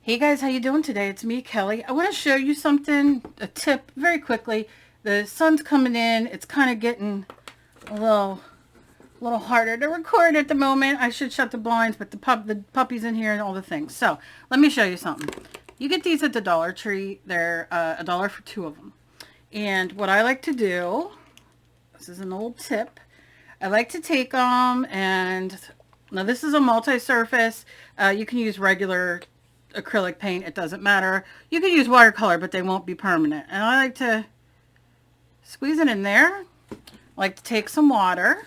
Hey guys, how you doing today? It's me, Kelly. I want to show you something, a tip, very quickly. The sun's coming in. It's kind of getting a little harder to record at the moment. I should shut the blinds, but the puppy's in here and all the things. So let me show you something. You get these at the Dollar Tree. They're $1 for 2 of them. And what I like to do, this is an old tip. I like to take them and now this is a multi-surface. You can use regular acrylic paint, it doesn't matter. You can use watercolor, but they won't be permanent. And I like to squeeze it in there. I like to take some water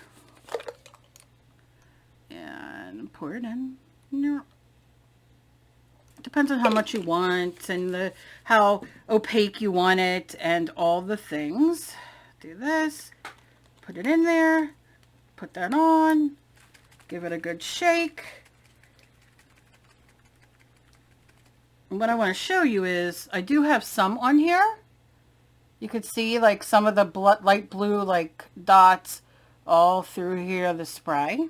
and pour it in. Depends on how much you want and how opaque you want it and all the things. Do this, put it in there, put that on, give it a good shake. And what I want to show you is I do have some on here. You could see like some of the light blue like dots all through here, the spray.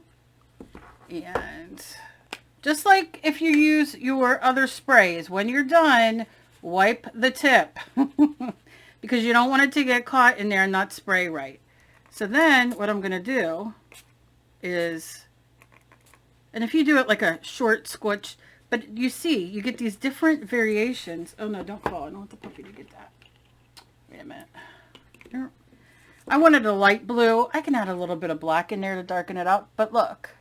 And just like if you use your other sprays, when you're done, wipe the tip because you don't want it to get caught in there and not spray right. So then what I'm going to do is, and if you do it like a short squitch, but you see, you get these different variations. Oh no, don't fall. I don't want the puppy to get that. Wait a minute. I wanted a light blue. I can add a little bit of black in there to darken it up. But look.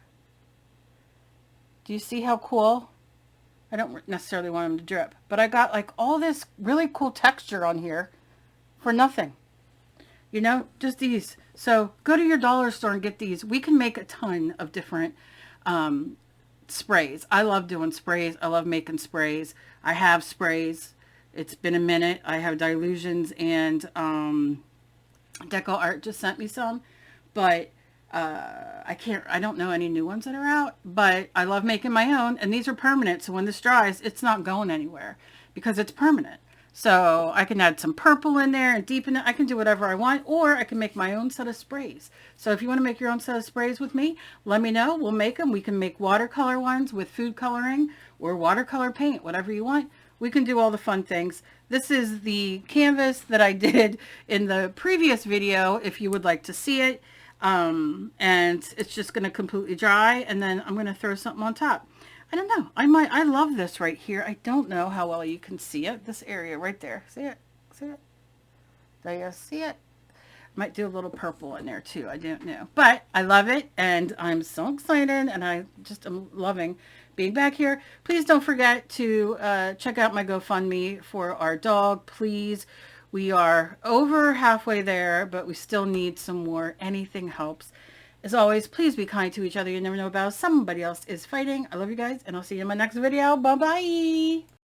Do you see how cool? I don't necessarily want them to drip. But I got like all this really cool texture on here for nothing. You know, just these. So go to your dollar store and get these. We can make a ton of different sprays. I love doing sprays. I love making sprays. I have sprays. It's been a minute. I have Dilutions and Deco Art just sent me some, but I don't know any new ones that are out, but I love making my own, and these are permanent. So when this dries, it's not going anywhere because it's permanent. So I can add some purple in there and deepen it. I can do whatever I want, or I can make my own set of sprays. So if you want to make your own set of sprays with me, let me know. We'll make them. We can make watercolor ones with food coloring or watercolor paint, whatever you want. We can do all the fun things. This is the canvas that I did in the previous video, if you would like to see it. And it's just going to completely dry, and then I'm going to throw something on top. I don't know. I love this right here. I don't know how well you can see it. This area right there. See it? See it? Do you see it? Might do a little purple in there too. I don't know. But I love it, and I'm so excited, and I just am loving being back here. Please don't forget to check out my GoFundMe for our dog, please. We are over halfway there, but we still need some more. Anything helps. As always, please be kind to each other. You never know about somebody else is fighting. I love you guys, and I'll see you in my next video. Bye-bye.